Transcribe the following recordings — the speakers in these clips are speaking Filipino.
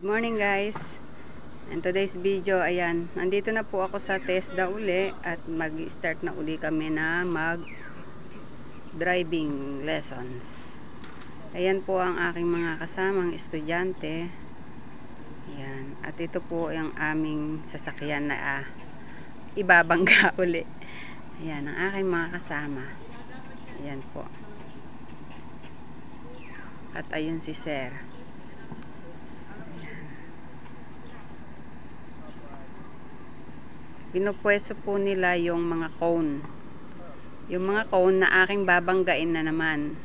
Morning guys, and today's video, ayan, nandito na po ako sa TESDA uli at mag-start na uli kami na mag driving lessons. Ayan po ang aking mga kasamang estudyante. Ayan, at ito po yung aming sasakyan na ibabangga uli. Ayan ang aking mga kasama. Ayan po, at ayun si Sir. Pinupwesto po nila yung mga cone. Yung mga cone na aking babanggain na naman.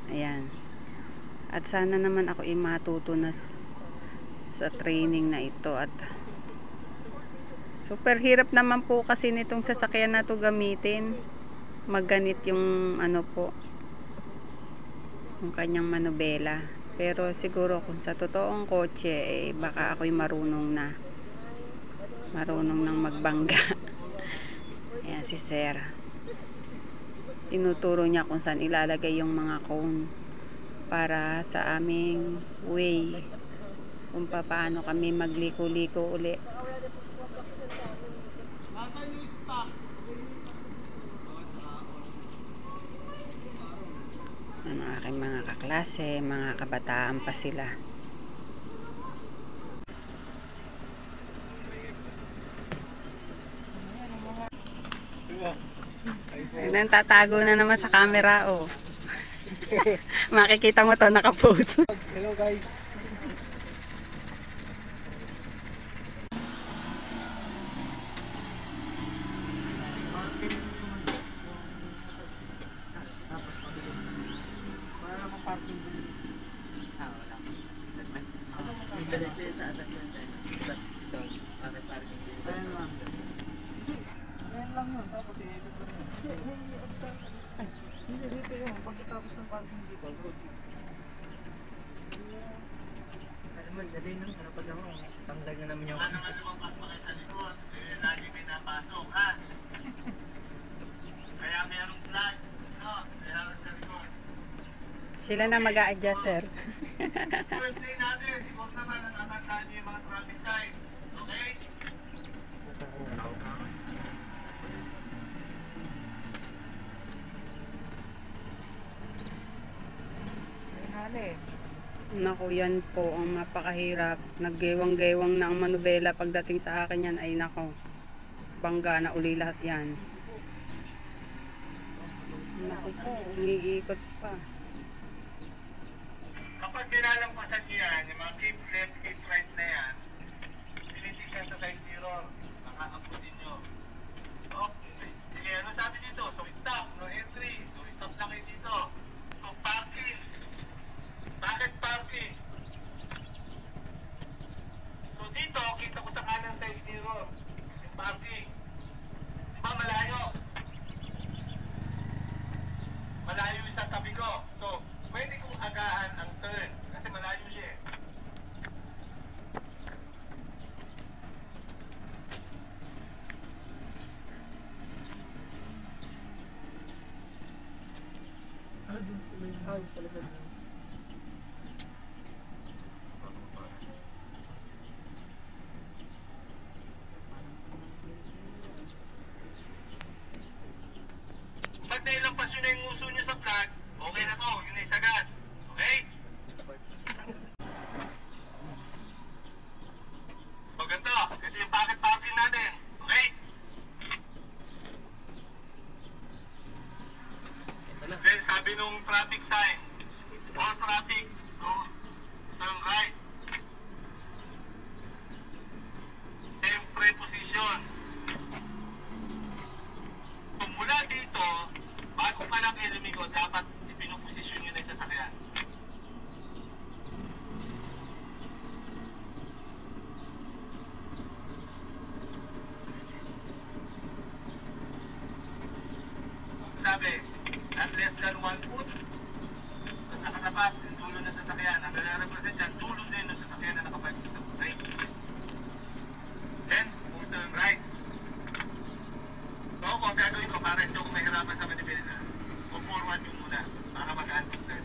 Ayan. At sana naman ako matuto na sa training na ito. At super hirap naman po kasi nitong sasakyan na to gamitin. Magganit yung ano po, yung kanyang manubela. Pero siguro kung sa totoong kotse, baka ako'y marunong nang magbangga. Ayan si Sir. Tinuturo niya kung saan ilalagay yung mga cone para sa aming way, kung paano kami magliko-liko uli. Ang aking mga kaklase, mga kabataan pa sila. Tatago na naman sa camera, oh. Makikita mo to, naka-pose. Hello guys. Hindi dito yung pagkatapos ng parking dito. Ano man, dali nang hanapad ako. Tanggal na naman yung lagi may napasok, ha? Kaya mayroong flag, no? Mayroong sa likod. Sila na mag-a-adjust, Sir. First day natin, huwag naman natandaan niyo yung mga traffic sign. Okay? Naku, yan po ang napakahirap. Naggewang-gewang na ang manubela. Pagdating sa akin yan, ay nako, bangga na uli lahat yan. Naku po, umiikot pa. Kapag pinalampasan niyo yan, yung mga keep left, keep right na yan, tinitignan sa side mirror, nakakaputin nyo. Okay. Sige, ano sabi dito? So stop, no entry. So stop lang kayo dito. So parking. Bakit parking? So dito, kita ko sa kanan side mirror. Yung parking. Diba malayo? Malayo yung sa tabi ko. So, pwede kong agahan ang turn. Kasi malayo siya eh. Pag nailampas yun na yung uso nyo sa flag, okay na to, yun ay sagad. Okay? Maganda, kasi yung pocket parking natin. Okay? Then sabi nung traffic sign, all traffic, go, turn right. Siyempre position. So mula dito, bago pa lang ilimigo, dapat ipinuposisyon nyo na yung sasakyan. Sabi, at less than 1 foot, sa nakatapat, yung dulo ng sasakyan. Ang nare-represent yan, dulo din ng sasakyan na nakapark sa right. Then, turn right. So, kung gagawin ko para hindi ako mahirapan sa manibela, forward yung muna para mag-antik tayo.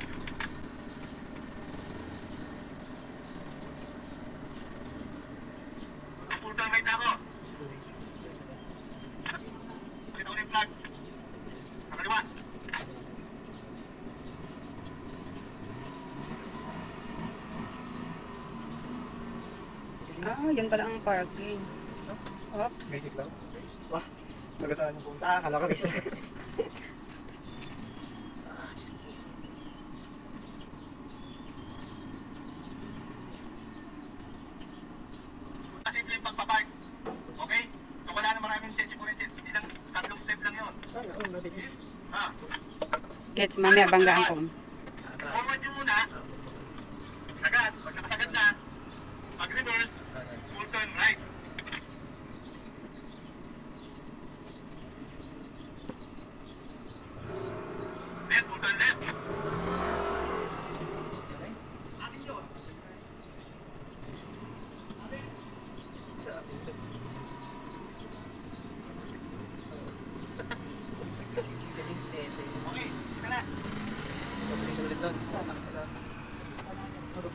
Yun pala ang parking. Oops. Basic lang. Wah, taga saan yung punta? Akala ko basic. Simple yung pagpapark. Okay? So wala na maraming security. Hindi lang, 3 step lang yun. Sana, mabilis. Ha? Gets, mamaya banggaan ko. Forward nyo muna. Sagad. Pag nakasagad na, mag-reverse, full turn right. Then, full turn left. Atin yun. Sa akin. Okay, sige na. Ulit doon.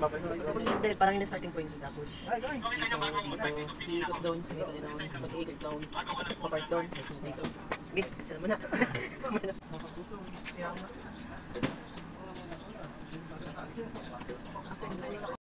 Hindi, parang yun ang starting point tapos Ay, gawin. Okay sa inyo bago ako mag-type dito. iikot down sa gitna down, mag-iikot down, Bago ko lang papart down, tapos dito. Big, saan mo na?